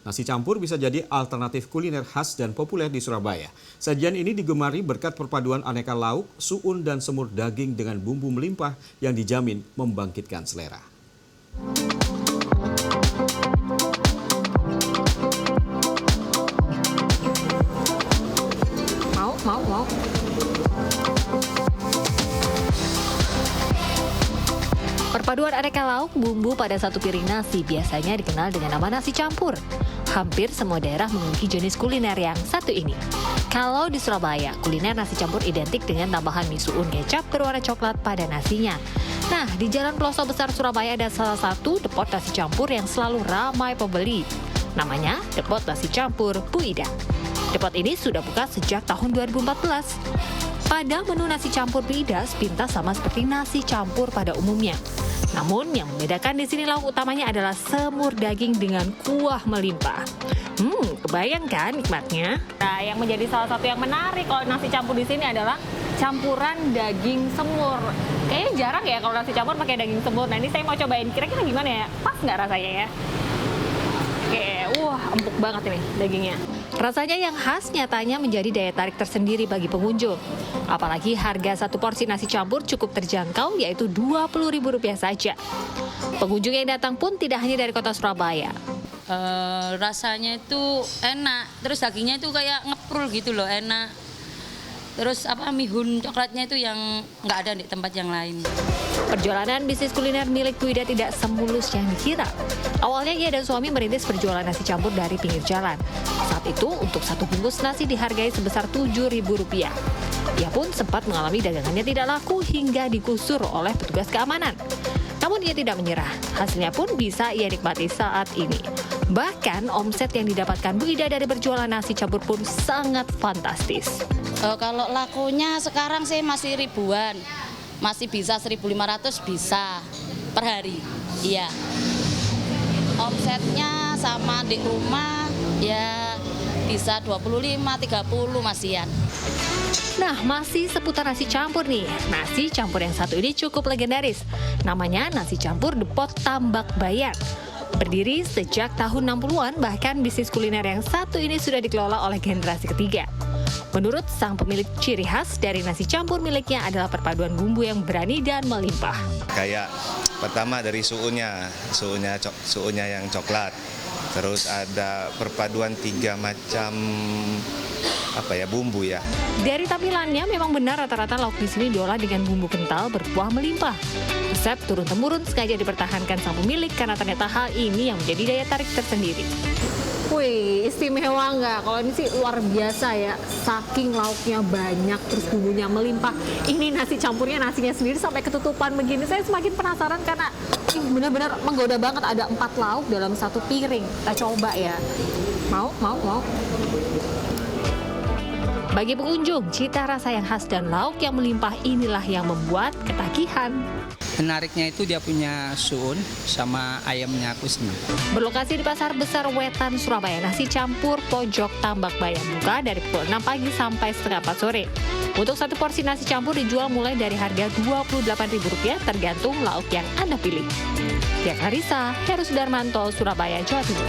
Nasi campur bisa jadi alternatif kuliner khas dan populer di Surabaya. Sajian ini digemari berkat perpaduan aneka lauk, suun, dan semur daging dengan bumbu melimpah yang dijamin membangkitkan selera. Mau. Perpaduan aneka lauk bumbu pada satu piring nasi biasanya dikenal dengan nama nasi campur. Hampir semua daerah memiliki jenis kuliner yang satu ini. Kalau di Surabaya, kuliner nasi campur identik dengan tambahan mie suun kecap berwarna coklat pada nasinya. Nah, di Jalan Pelosok Besar Surabaya ada salah satu depot nasi campur yang selalu ramai pembeli. Namanya Depot Nasi Campur Bu Ida. Depot ini sudah buka sejak tahun 2014. Pada menu nasi campur Bu Ida sepintas sama seperti nasi campur pada umumnya. Namun yang membedakan di sini lauk utamanya adalah semur daging dengan kuah melimpah. Kebayang kan nikmatnya? Nah, yang menjadi salah satu yang menarik kalau nasi campur di sini adalah campuran daging semur. Kayaknya jarang ya kalau nasi campur pakai daging semur. Nah, ini saya mau cobain. Kira-kira gimana ya? Pas nggak rasanya ya? Oke, empuk banget ini dagingnya. Rasanya yang khas nyatanya menjadi daya tarik tersendiri bagi pengunjung. Apalagi harga satu porsi nasi campur cukup terjangkau, yaitu Rp20.000 saja. Pengunjung yang datang pun tidak hanya dari kota Surabaya. Rasanya itu enak, terus dagingnya itu kayak ngeprul gitu loh, enak. Terus mihun coklatnya itu yang nggak ada di tempat yang lain. Perjalanan bisnis kuliner milik Bu Ida tidak semulus yang dikira. Awalnya ia dan suami merintis berjualan nasi campur dari pinggir jalan. Saat itu untuk satu bungkus nasi dihargai sebesar Rp7.000. Ia pun sempat mengalami dagangannya tidak laku hingga digusur oleh petugas keamanan. Namun ia tidak menyerah, hasilnya pun bisa ia nikmati saat ini. Bahkan omset yang didapatkan Bu Ida dari berjualan nasi campur pun sangat fantastis. Kalau lakunya sekarang sih masih ribuan, masih bisa 1.500 bisa per hari. Iya. Omsetnya sama di rumah ya bisa 25-30 masihan. Nah, masih seputar nasi campur nih. Nasi campur yang satu ini cukup legendaris. Namanya nasi campur Depot Tambak Bayan. Berdiri sejak tahun 60-an, bahkan bisnis kuliner yang satu ini sudah dikelola oleh generasi ketiga. Menurut sang pemilik, ciri khas dari nasi campur miliknya adalah perpaduan bumbu yang berani dan melimpah. Kayak pertama dari suunya yang coklat. Terus ada perpaduan 3 macam bumbu ya. Dari tampilannya memang benar rata-rata lauk di sini diolah dengan bumbu kental berkuah melimpah. Resep turun-temurun sengaja dipertahankan sang pemilik karena ternyata hal ini yang menjadi daya tarik tersendiri. Wih, istimewa nggak? Kalau ini sih luar biasa ya. Saking lauknya banyak, terus bumbunya melimpah. Ini nasi campurnya, nasinya sendiri sampai ketutupan begini. Saya semakin penasaran karena ini benar-benar menggoda banget. Ada 4 lauk dalam satu piring. Kita coba ya. Mau. Bagi pengunjung, cita rasa yang khas dan lauk yang melimpah inilah yang membuat ketagihan. Menariknya itu dia punya suun sama ayamnya kusnya. Berlokasi di Pasar Besar Wetan, Surabaya, nasi campur pojok Tambak Bayan buka dari pukul 6 pagi sampai setengah 4 sore. Untuk satu porsi nasi campur dijual mulai dari harga Rp28.000 tergantung lauk yang Anda pilih. Tia Clarissa, Heru Sudarmanto, Surabaya, Jawa Timur.